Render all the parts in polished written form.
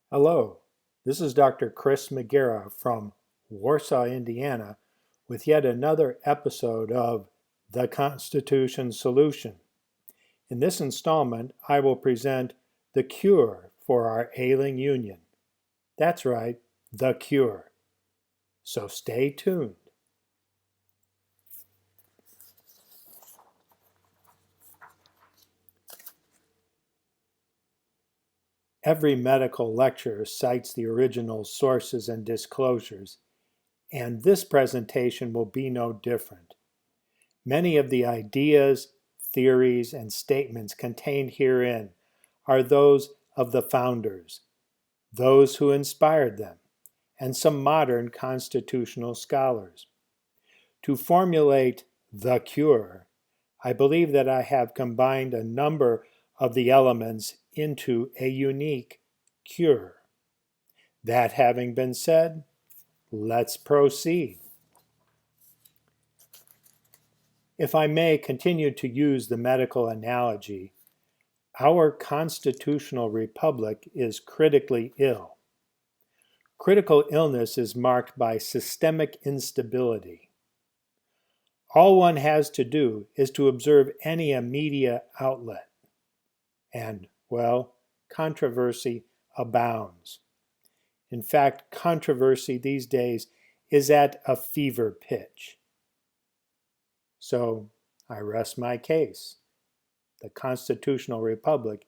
Hello, this is Dr. Chris McGarrah from Warsaw, Indiana, with yet another episode of The Constitution Solution. In this installment, I will present the cure for our ailing union. That's right, the cure. So stay tuned. Every medical lecture cites the original sources and disclosures, and this presentation will be no different. Many of the ideas, theories, and statements contained herein are those of the founders, those who inspired them, and some modern constitutional scholars. To formulate the cure, I believe that I have combined a number of the elements into a unique cure. That having been said, let's proceed. If I may continue to use the medical analogy, our constitutional republic is critically ill. Critical illness is marked by systemic instability. All one has to do is to observe any media outlet, and, well, controversy abounds. In fact, controversy these days is at a fever pitch. So, I rest my case. The constitutional republic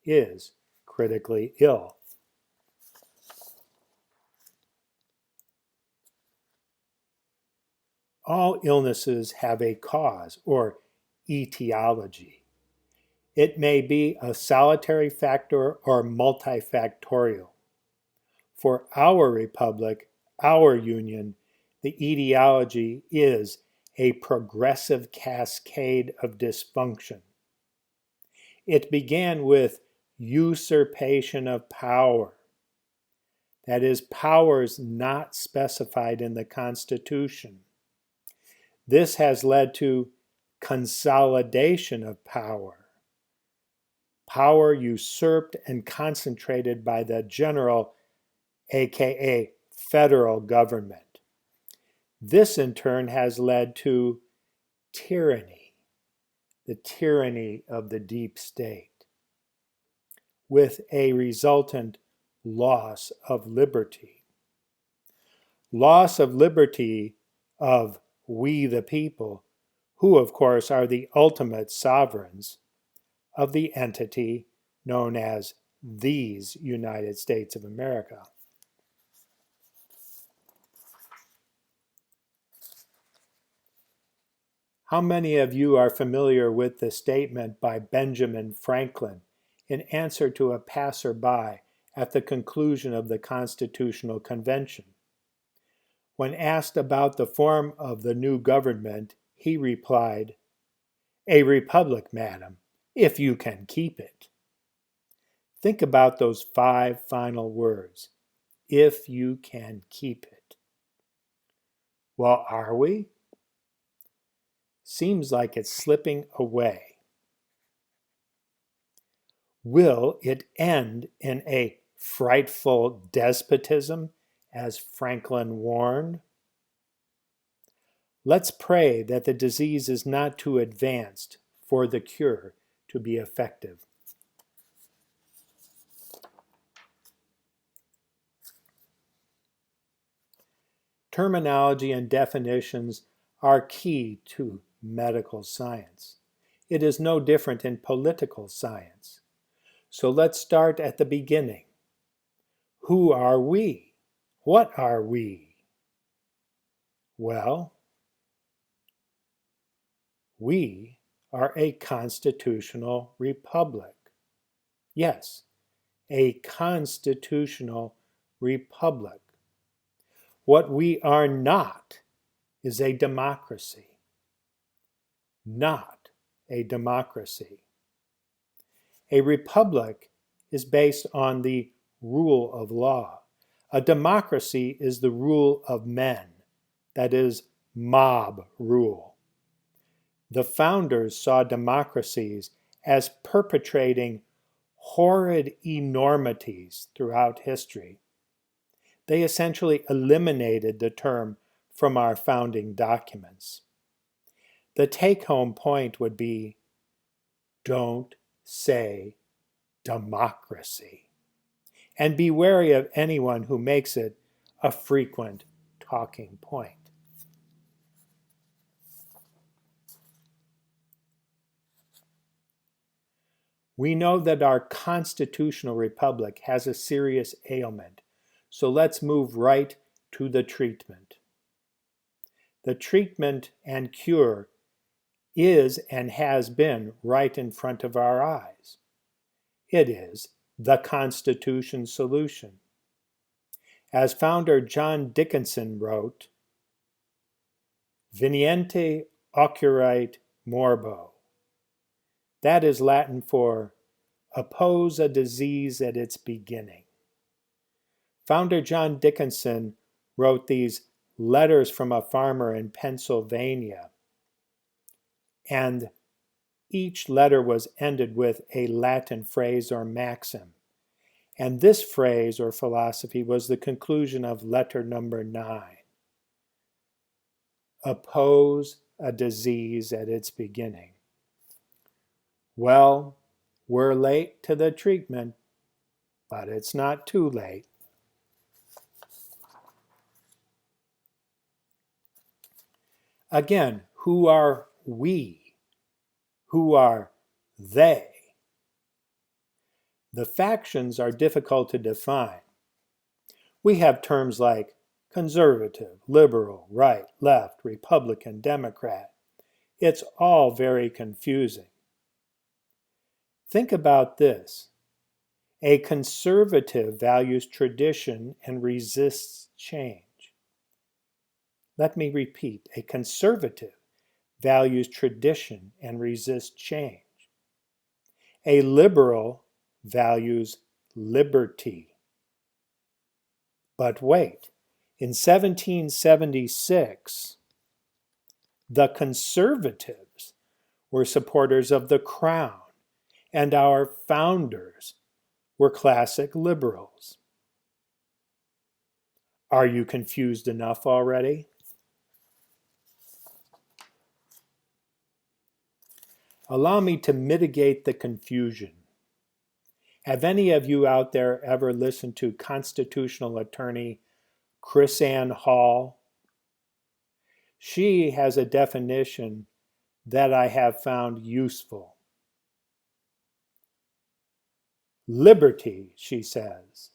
is critically ill. All illnesses have a cause, or etiology. It may be a solitary factor or multifactorial. For our republic, our union, the etiology is a progressive cascade of dysfunction. It began with usurpation of power. That is, powers not specified in the Constitution. This has led to consolidation of power. Power usurped and concentrated by the general, aka federal government. This in turn has led to tyranny, the tyranny of the deep state, with a resultant loss of liberty. Loss of liberty of we the people, who of course are the ultimate sovereigns of the entity known as these United States of America. How many of you are familiar with the statement by Benjamin Franklin in answer to a passerby at the conclusion of the Constitutional Convention? When asked about the form of the new government, he replied, "A republic, madam, if you can keep it." Think about those 5 final words, if you can keep it. Well, are we? Seems like it's slipping away. Will it end in a frightful despotism, as Franklin warned? Let's pray that the disease is not too advanced for the cure to be effective. Terminology and definitions are key to medical science. It is no different in political science. So let's start at the beginning. Who are we? What are we? Well, we are a constitutional republic. Yes, a constitutional republic. What we are not is a democracy. Not a democracy. A republic is based on the rule of law. A democracy is the rule of men, that is, mob rule. The founders saw democracies as perpetrating horrid enormities throughout history, they essentially eliminated the term from our founding documents. The take-home point would be, don't say democracy, and be wary of anyone who makes it a frequent talking point. We know that our constitutional republic has a serious ailment, so let's move right to the treatment. The treatment and cure is and has been right in front of our eyes. It is the Constitution solution. As founder John Dickinson wrote, Veniente occurrite morbo. That is Latin for oppose a disease at its beginning. Founder John Dickinson wrote these letters from a farmer in Pennsylvania, and each letter was ended with a Latin phrase or maxim. And this phrase or philosophy was the conclusion of letter number 9. Oppose a disease at its beginning. Well, we're late to the treatment, but it's not too late. Again, who are we? Who are they? The factions are difficult to define. We have terms like conservative, liberal, right, left, Republican, Democrat. It's all very confusing. Think about this. A conservative values tradition and resists change. Let me repeat. A conservative values tradition and resists change. A liberal values liberty. But wait, in 1776, the conservatives were supporters of the crown, and our founders were classic liberals. Are you confused enough already? Allow me to mitigate the confusion. Have any of you out there ever listened to constitutional attorney Chris Ann Hall? She has a definition that I have found useful. Liberty, she says,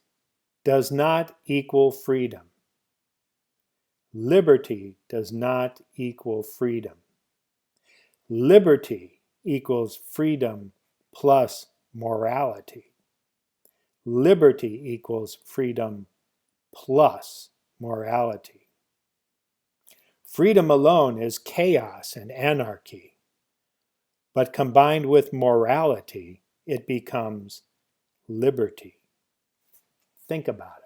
does not equal freedom. Liberty does not equal freedom. Liberty equals freedom plus morality. Liberty equals freedom plus morality. Freedom alone is chaos and anarchy, but combined with morality, it becomes liberty. Think about it.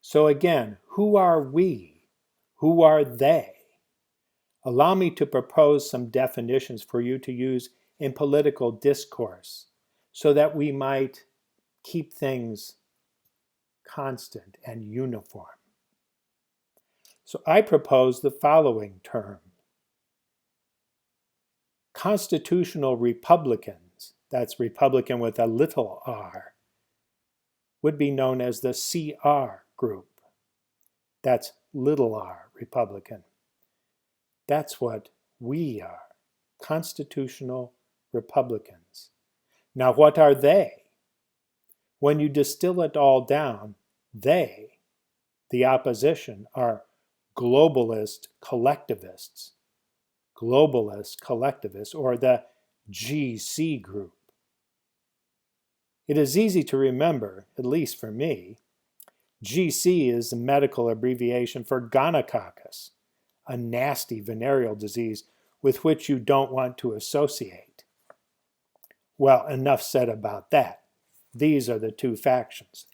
So again, who are we? Who are they? Allow me to propose some definitions for you to use in political discourse so that we might keep things constant and uniform. So I propose the following term. Constitutional Republicans, that's Republican with a little r, would be known as the CR group. That's little r, Republican. That's what we are, constitutional Republicans. Now, what are they? When you distill it all down, they, the opposition, are globalist collectivists. Globalist collectivists, or the GC group. It is easy to remember, at least for me. GC is the medical abbreviation for gonococcus, a nasty venereal disease with which you don't want to associate. Well, enough said about that. These are the two factions,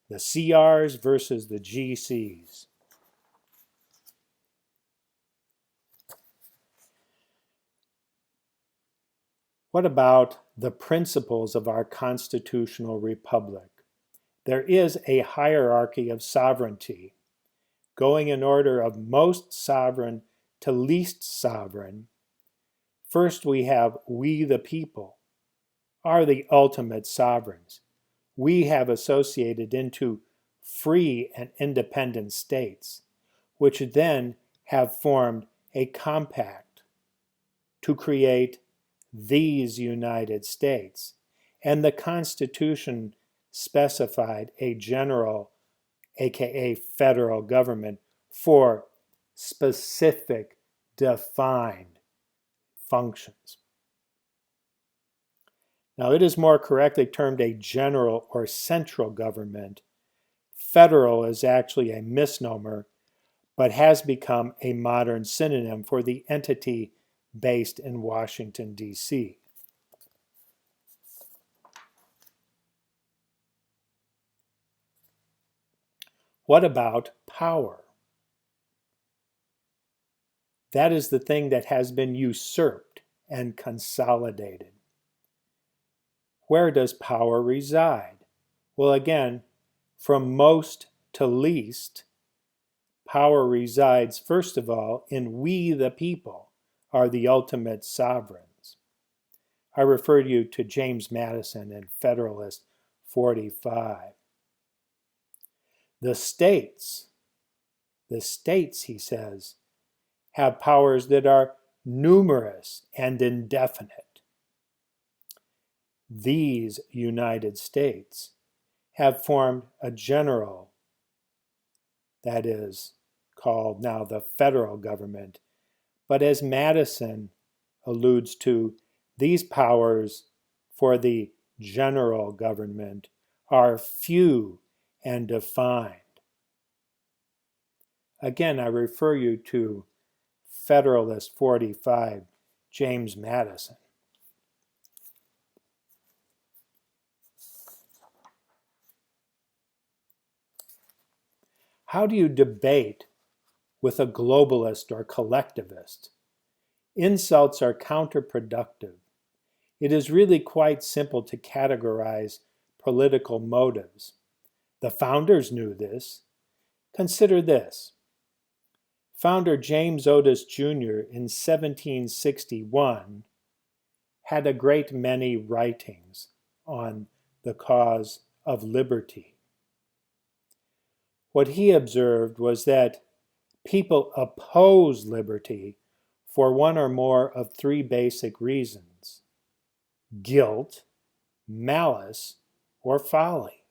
the CRs versus the GCs. What about the principles of our constitutional republic? There is a hierarchy of sovereignty, going in order of most sovereign to least sovereign. First, we have we the people, are the ultimate sovereigns. We have associated into free and independent states, which then have formed a compact to create these United States. And the Constitution specified a general, aka federal government, for specific, defined functions. Now, it is more correctly termed a general or central government. Federal is actually a misnomer, but has become a modern synonym for the entity based in Washington, D.C. What about power? That is the thing that has been usurped and consolidated. Where does power reside? Well, again, from most to least, power resides, first of all, in we the people are the ultimate sovereigns. I refer you to James Madison in Federalist 45. The states, he says, have powers that are numerous and indefinite. These United States have formed a general, that is called now the federal government. But as Madison alludes to, these powers for the general government are few and defined. Again, I refer you to Federalist 45, James Madison. How do you debate with a globalist or collectivist? Insults are counterproductive. It is really quite simple to categorize political motives. The founders knew this. Consider this. Founder James Otis Jr. in 1761 had a great many writings on the cause of liberty. What he observed was that people oppose liberty for one or more of three basic reasons: guilt, malice, or folly.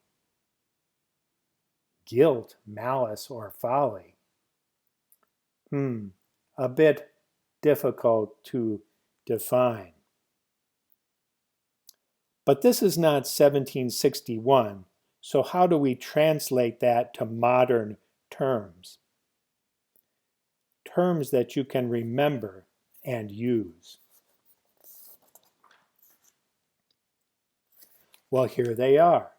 Guilt, malice, or folly. A bit difficult to define. But this is not 1761, so how do we translate that to modern terms? Terms that you can remember and use. Well, here they are.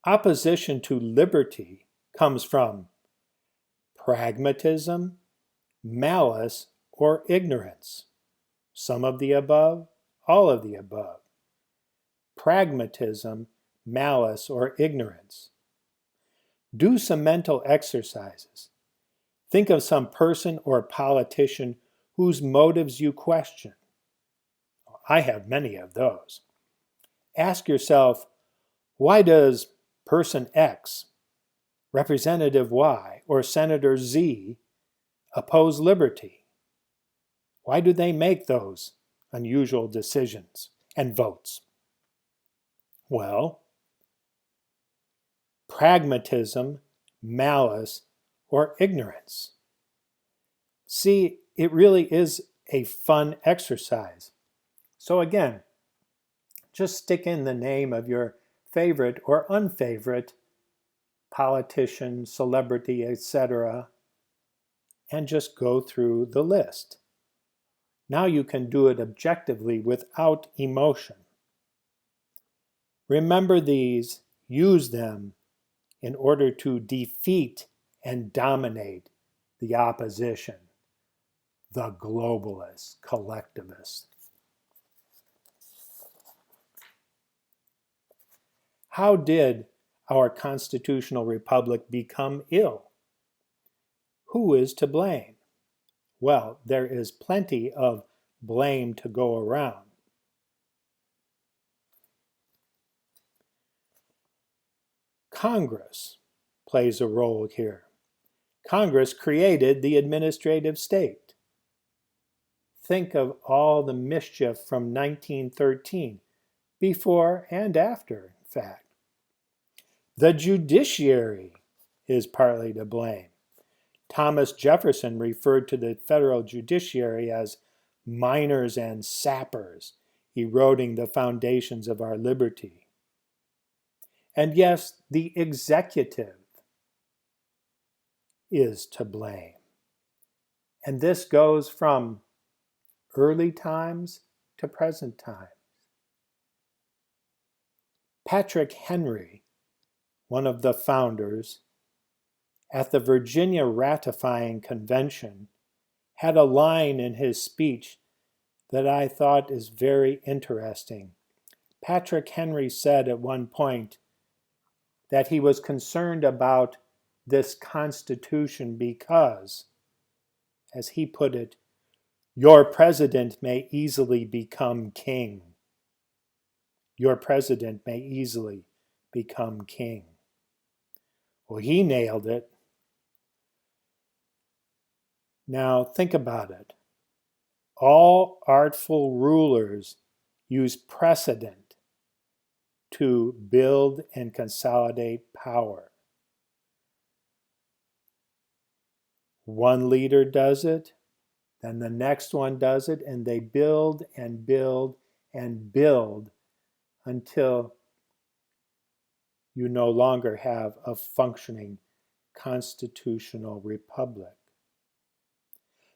Opposition to liberty comes from pragmatism, malice, or ignorance. Some of the above, all of the above. Pragmatism, malice, or ignorance. Do some mental exercises. Think of some person or politician whose motives you question. I have many of those. Ask yourself, why does person X, Representative Y, or Senator Z oppose liberty? Why do they make those unusual decisions and votes? Well, pragmatism, malice, or ignorance. See, it really is a fun exercise. So again, just stick in the name of your favorite or unfavorite politician, celebrity, etc., and just go through the list. Now you can do it objectively without emotion. Remember these, use them in order to defeat and dominate the opposition, the globalists, collectivists. How did our constitutional republic become ill? Who is to blame? Well, there is plenty of blame to go around. Congress plays a role here. Congress created the administrative state. Think of all the mischief from 1913, before and after, in fact. The judiciary is partly to blame. Thomas Jefferson referred to the federal judiciary as miners and sappers, eroding the foundations of our liberty. And yes, the executive is to blame. And this goes from early times to present times. Patrick Henry, one of the founders, at the Virginia Ratifying Convention, had a line in his speech that I thought is very interesting. Patrick Henry said at one point that he was concerned about this Constitution because, as he put it, your president may easily become king. Your president may easily become king. Well, he nailed it. Now think about it. All artful rulers use precedent to build and consolidate power. One leader does it, then the next one does it, and they build and build and build until you no longer have a functioning constitutional republic.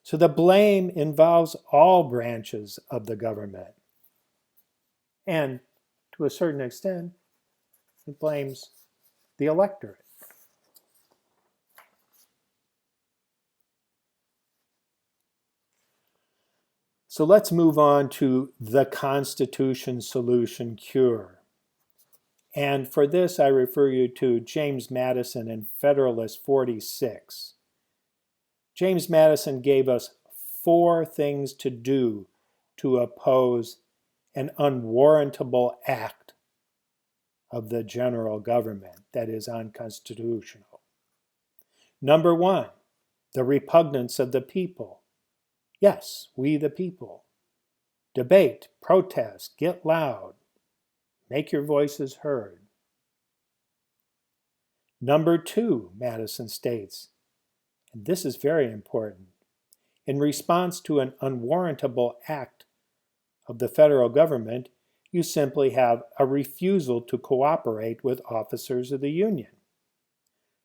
So the blame involves all branches of the government. And to a certain extent, it blames the electorate. So let's move on to the Constitution Solution Cure. And for this, I refer you to James Madison in Federalist 46. James Madison gave us 4 things to do to oppose an unwarrantable act of the general government that is unconstitutional. Number 1, the repugnance of the people. Yes, we the people. Debate, protest, get loud. Make your voices heard. Number 2, Madison states, and this is very important, in response to an unwarrantable act of the federal government, you simply have a refusal to cooperate with officers of the Union.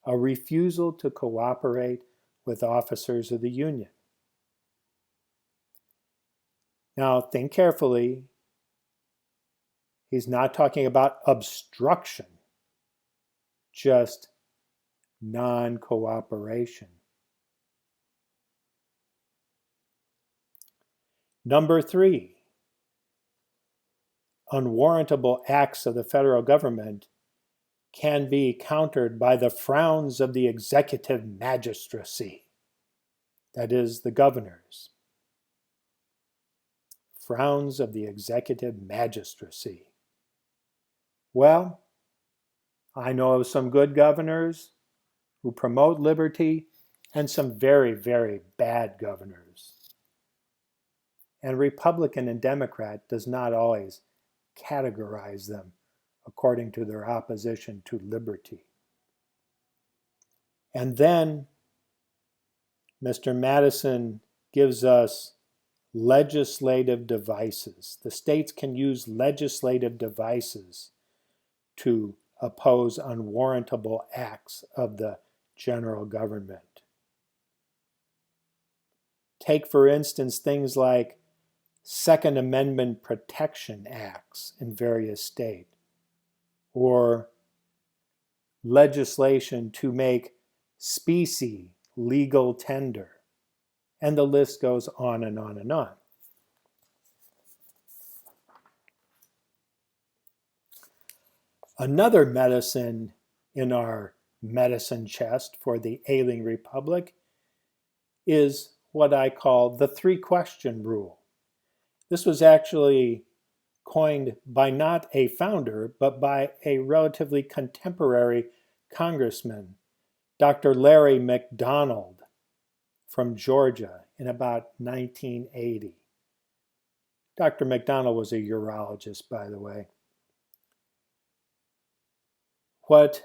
A refusal to cooperate with officers of the Union. Now, think carefully. He's not talking about obstruction, just non-cooperation. Number 3, unwarrantable acts of the federal government can be countered by the frowns of the executive magistracy, that is, the governors. Frowns of the executive magistracy. Well, I know of some good governors who promote liberty and some very, very bad governors. And Republican and Democrat does not always categorize them according to their opposition to liberty. And then Mr. Madison gives us legislative devices. The states can use legislative devices to oppose unwarrantable acts of the general government. Take, for instance, things like Second Amendment protection acts in various states, or legislation to make specie legal tender, and the list goes on and on and on. Another medicine in our medicine chest for the ailing republic is what I call the three-question rule. This was actually coined by not a founder, but by a relatively contemporary congressman, Dr. Larry McDonald from Georgia in about 1980. Dr. McDonald was a urologist, by the way. What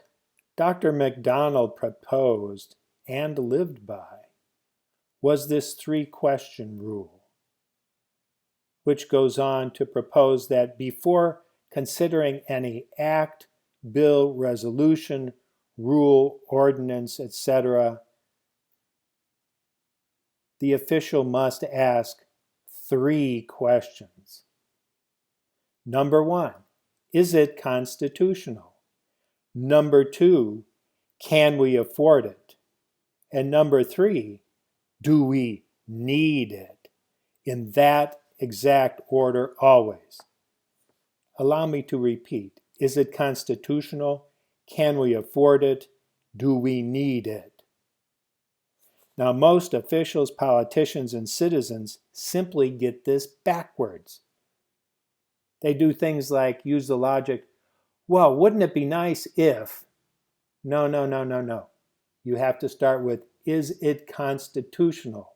Dr. McDonald proposed and lived by was this three-question rule, which goes on to propose that before considering any act, bill, resolution, rule, ordinance, etc., the official must ask three questions. Number one, is it constitutional? Number two, can we afford it? And number three, do we need it? In that exact order always. Allow me to repeat. Is it constitutional? Can we afford it? Do we need it? Now, most officials, politicians, and citizens simply get this backwards. They do things like use the logic, well, wouldn't it be nice if? No, no, no, no, no. You have to start with, is it constitutional?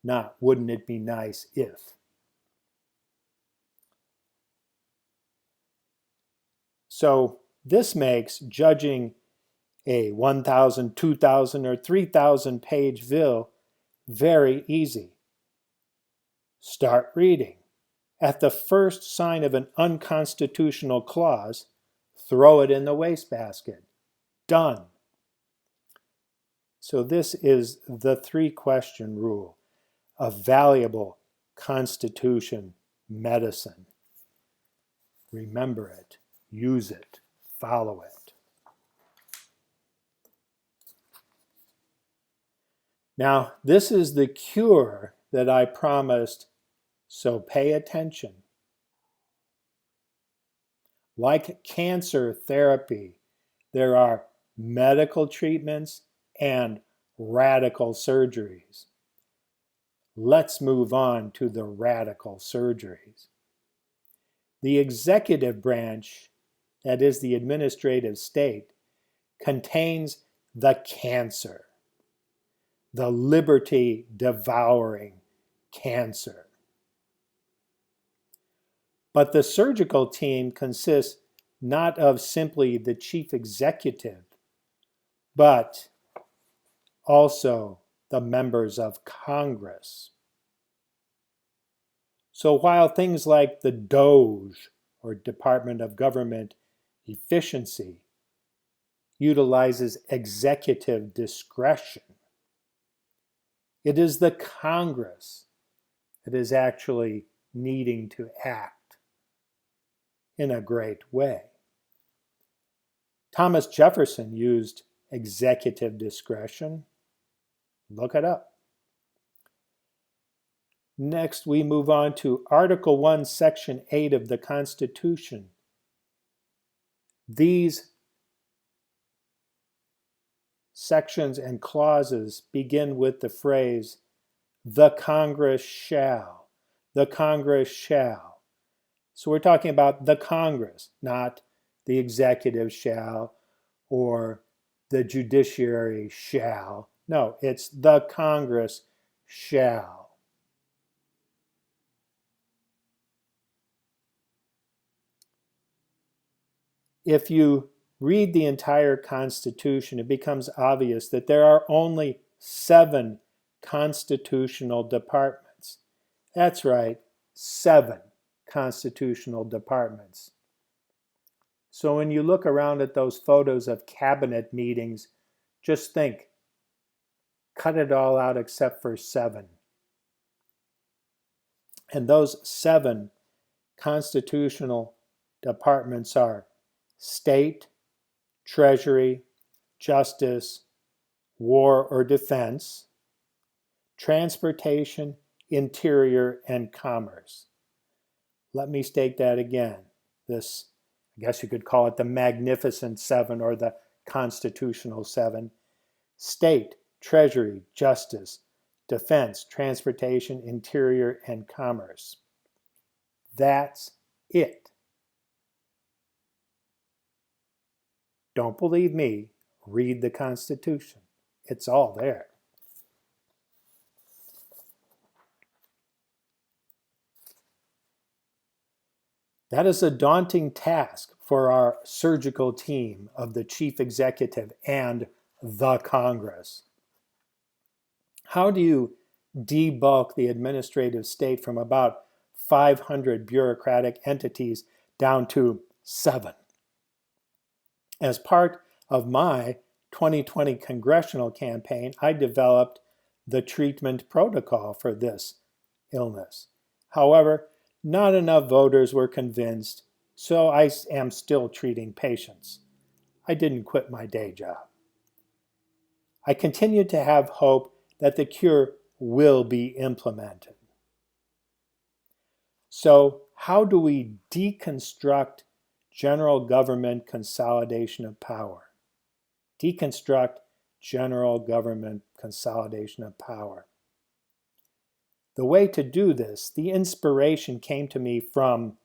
Not, wouldn't it be nice if? So this makes judging a 1,000, 2,000, or 3,000 page bill very easy. Start reading. At the first sign of an unconstitutional clause, throw it in the wastebasket. Done. So this is the three-question rule, a valuable Constitution medicine. Remember it, use it, follow it. Now, this is the cure that I promised, so pay attention. Like cancer therapy, there are medical treatments and radical surgeries. Let's move on to the radical surgeries. The executive branch, that is the administrative state, contains the cancer, the liberty-devouring cancer. But the surgical team consists not of simply the chief executive, but also the members of Congress. So while things like the DOGE, or Department of Government Efficiency, utilizes executive discretion, it is the Congress that is actually needing to act in a great way. Thomas Jefferson used executive discretion. Look it up. Next, we move on to Article 1, Section 8 of the Constitution. These sections and clauses begin with the phrase, the Congress shall. The Congress shall. So we're talking about the Congress, not the executive shall or the judiciary shall. No, it's the Congress shall. If you read the entire Constitution, it becomes obvious that there are only 7 constitutional departments. That's right, 7 constitutional departments. So when you look around at those photos of cabinet meetings, just think, cut it all out except for 7. And those 7 constitutional departments are State, Treasury, Justice, War or Defense, Transportation, Interior, and Commerce. Let me state that again. This I guess you could call it the Magnificent Seven or the Constitutional Seven: State, Treasury, Justice, Defense, Transportation, Interior, and Commerce. That's it. Don't believe me? Read the Constitution. It's all there. That is a daunting task for our surgical team of the chief executive and the Congress. How do you debulk the administrative state from about 500 bureaucratic entities down to 7? As part of my 2020 congressional campaign, I developed the treatment protocol for this illness. However, not enough voters were convinced, so I am still treating patients. I didn't quit my day job. I continue to have hope that the cure will be implemented. So, how do we deconstruct general government consolidation of power? Deconstruct general government consolidation of power. The way to do this, the inspiration came to me from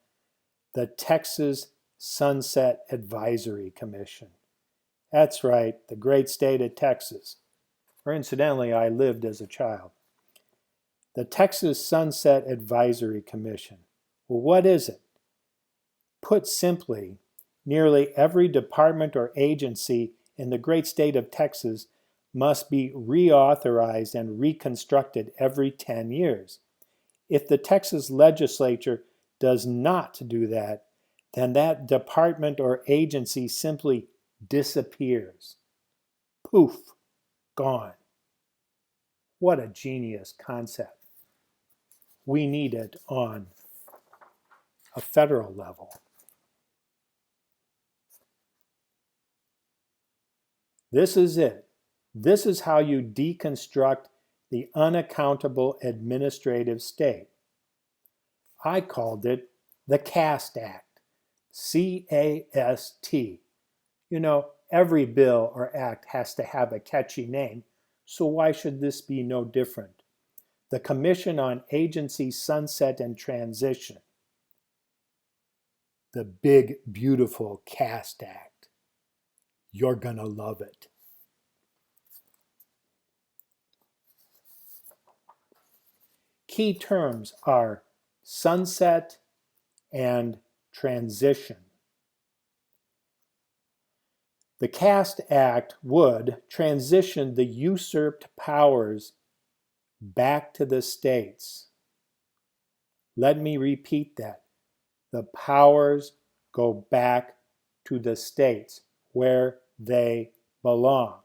the Texas Sunset Advisory Commission. That's right, the great state of Texas, where incidentally I lived as a child. The Texas Sunset Advisory Commission. Well, what is it? Put simply, nearly every department or agency in the great state of Texas must be reauthorized and reconstructed every 10 years. If the Texas legislature does not do that, then that department or agency simply disappears. Poof, gone. What a genius concept. We need it on a federal level. This is it. This is how you deconstruct the unaccountable administrative state. I called it the CAST Act. C-A-S-T. You know, every bill or act has to have a catchy name, so why should this be no different? The Commission on Agency Sunset and Transition. The big, beautiful CAST Act. You're gonna love it. Key terms are sunset and transition. The CAST Act would transition the usurped powers back to the states. Let me repeat that. The powers go back to the states where they belong.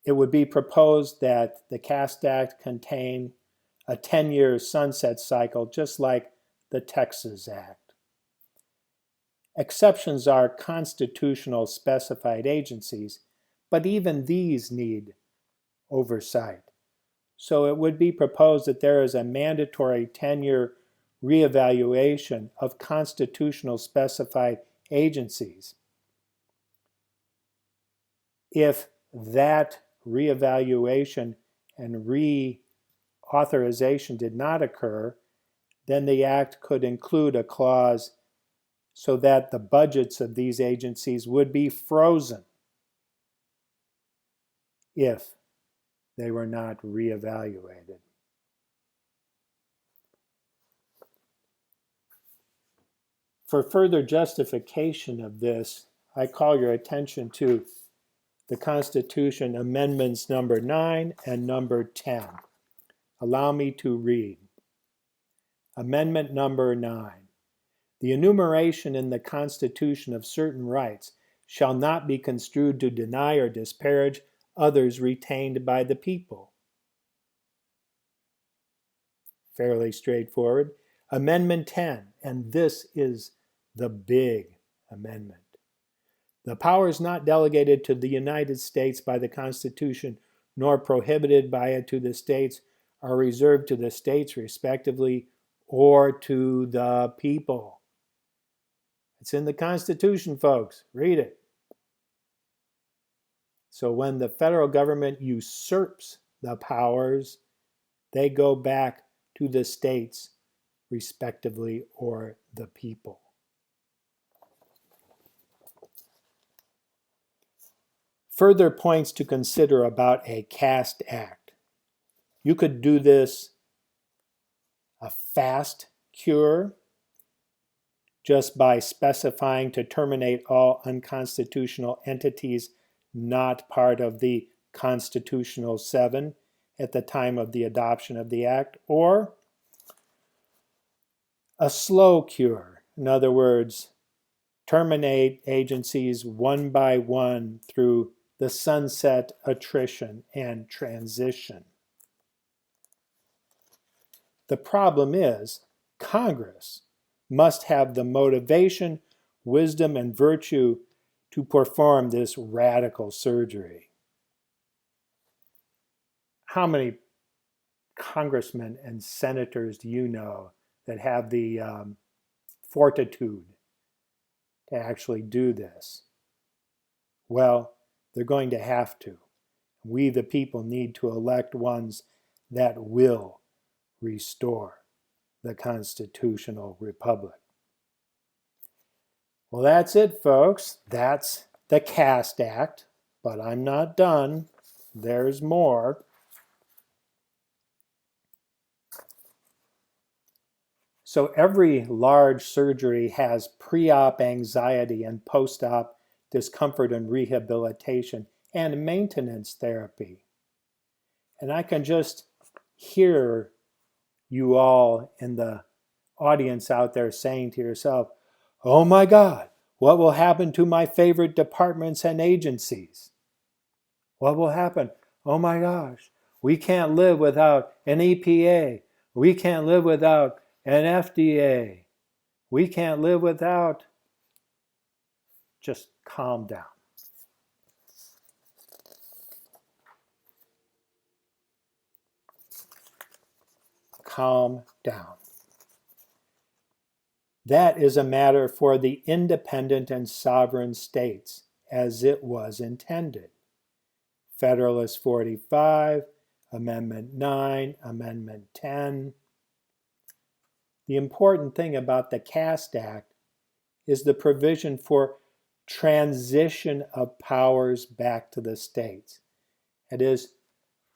It would be proposed that the CAST Act contain a 10-year sunset cycle, just like the Texas Act. Exceptions are constitutional specified agencies, but even these need oversight. So it would be proposed that there is a mandatory 10-year reevaluation of constitutional specified agencies. If that reevaluation and reauthorization did not occur, then the act could include a clause so that the budgets of these agencies would be frozen if they were not reevaluated. For further justification of this, I call your attention to the Constitution Amendments number 9 and number 10. Allow me to read. Amendment number 9. The enumeration in the Constitution of certain rights shall not be construed to deny or disparage others retained by the people. Fairly straightforward. Amendment 10, and this is the big amendment. The powers not delegated to the United States by the Constitution nor prohibited by it to the states are reserved to the states respectively or to the people. It's in the Constitution, folks. Read it. So when the federal government usurps the powers, they go back to the states, respectively, or the people. Further points to consider about a caste act. You could do this a fast cure just by specifying to terminate all unconstitutional entities not part of the Constitutional Seven at the time of the adoption of the act, or a slow cure. In other words, terminate agencies one by one through the sunset, attrition, and transition. The problem is Congress must have the motivation, wisdom, and virtue to perform this radical surgery. How many congressmen and senators do you know that have the fortitude to actually do this? Well, they're going to have to. We, the people, need to elect ones that will restore the constitutional republic. Well, that's it, folks. That's the Caste Act, but I'm not done. There's more. So every large surgery has pre-op anxiety and post-op discomfort and rehabilitation and maintenance therapy. And I can just hear you all in the audience out there saying to yourself, oh my God, what will happen to my favorite departments and agencies? What will happen? Oh my gosh, we can't live without an EPA. We can't live without an FDA. We can't live without. Just calm down. Calm down. That is a matter for the independent and sovereign states, as it was intended. Federalist 45, Amendment 9, Amendment 10. The important thing about the Caste Act is the provision for transition of powers back to the states. It is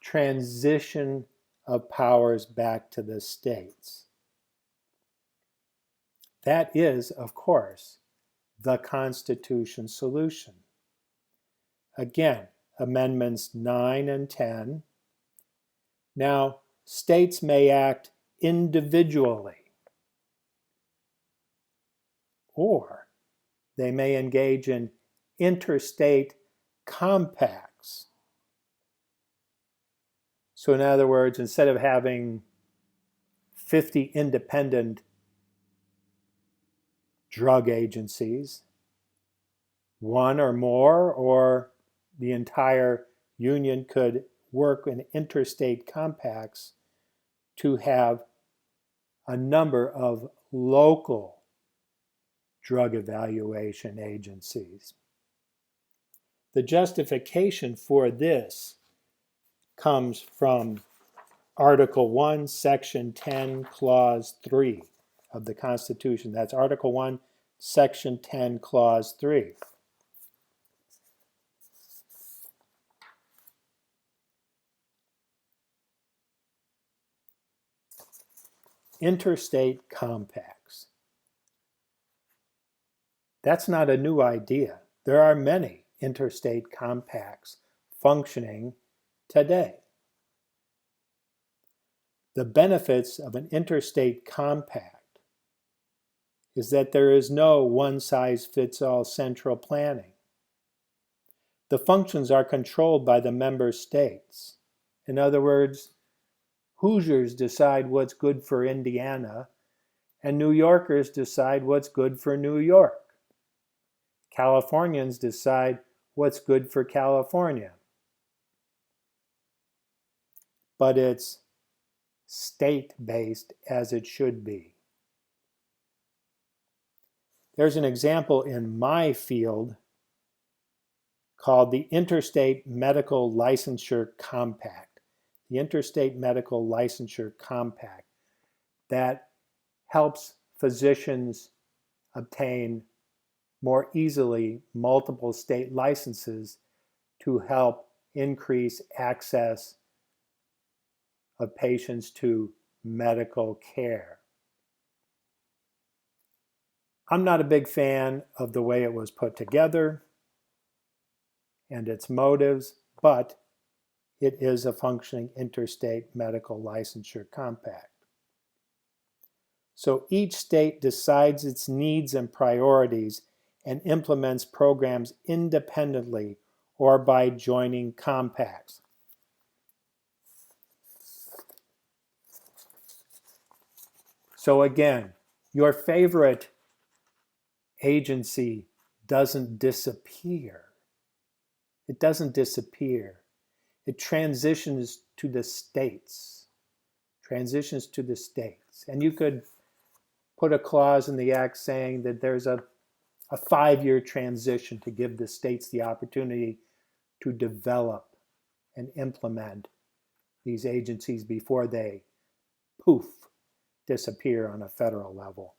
transition of powers back to the states. That is, of course, the Constitution solution. Again, Amendments 9 and 10. Now, states may act individually, or they may engage in interstate compacts. So in other words, instead of having 50 independent drug agencies, one or more, or the entire union could work in interstate compacts to have a number of local drug evaluation agencies. The justification for this comes from Article 1, Section 10, Clause 3 of the Constitution. That's Article 1, Section 10, Clause 3. Interstate compacts. That's not a new idea. There are many interstate compacts functioning today. The benefits of an interstate compact is that there is no one-size-fits-all central planning. The functions are controlled by the member states. In other words, Hoosiers decide what's good for Indiana, and New Yorkers decide what's good for New York. Californians decide what's good for California. But it's state-based as it should be. There's an example in my field called the Interstate Medical Licensure Compact. The Interstate Medical Licensure Compact that helps physicians obtain more easily multiple state licenses to help increase access of patients to medical care. I'm not a big fan of the way it was put together and its motives, but it is a functioning interstate medical licensure compact. So each state decides its needs and priorities and implements programs independently or by joining compacts. So again, your favorite agency doesn't disappear. It doesn't disappear. It transitions to the states. Transitions to the states. And you could put a clause in the act saying that there's a 5-year transition to give the states the opportunity to develop and implement these agencies before they, poof, disappear on a federal level.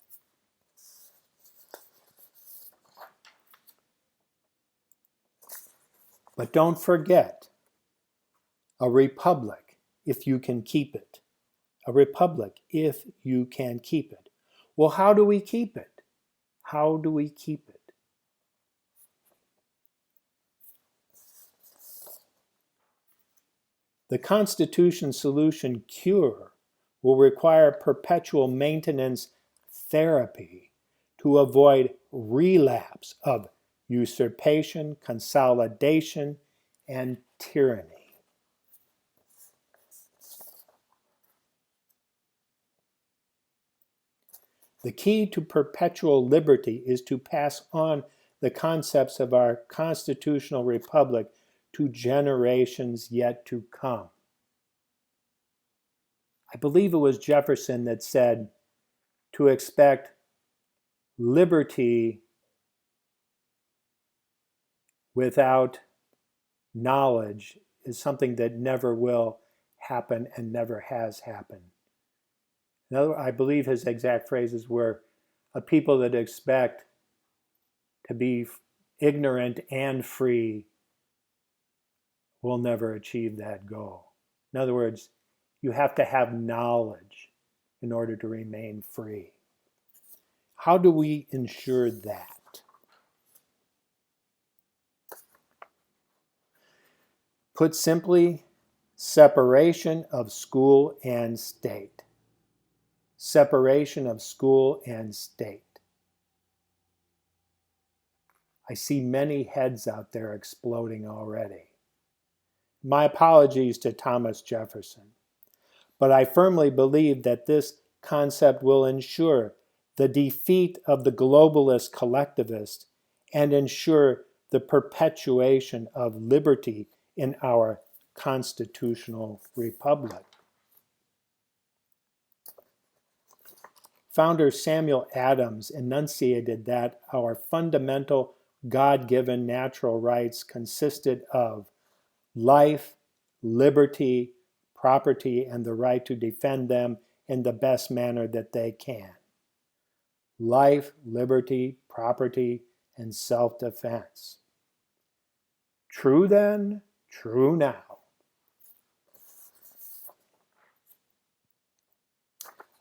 But don't forget, a republic, if you can keep it. A republic, if you can keep it. Well, how do we keep it? How do we keep it? The Constitution solution cure will require perpetual maintenance therapy to avoid relapse of usurpation, consolidation, and tyranny. The key to perpetual liberty is to pass on the concepts of our constitutional republic to generations yet to come. I believe it was Jefferson that said to expect liberty without knowledge is something that never will happen and never has happened. I believe his exact phrases were, a people that expect to be ignorant and free will never achieve that goal. In other words, you have to have knowledge in order to remain free. How do we ensure that? Put simply, separation of school and state. Separation of school and state. I see many heads out there exploding already. My apologies to Thomas Jefferson, but I firmly believe that this concept will ensure the defeat of the globalist collectivist and ensure the perpetuation of liberty in our constitutional republic. Founder Samuel Adams enunciated that our fundamental God-given natural rights consisted of life, liberty, property, and the right to defend them in the best manner that they can. Life, liberty, property, and self-defense. True then, true now.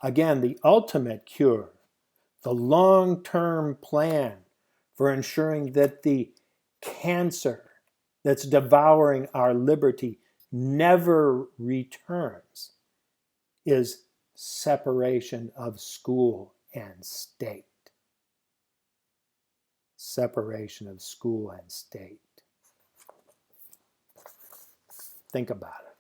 Again, the ultimate cure, the long-term plan for ensuring that the cancer that's devouring our liberty never returns is separation of school and state. Separation of school and state. Think about it.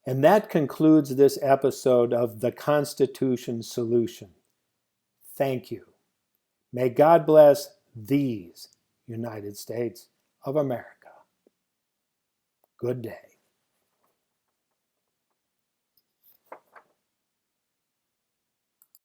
And that concludes this episode of The Constitution Solution. Thank you. May God bless these United States of America. Good day.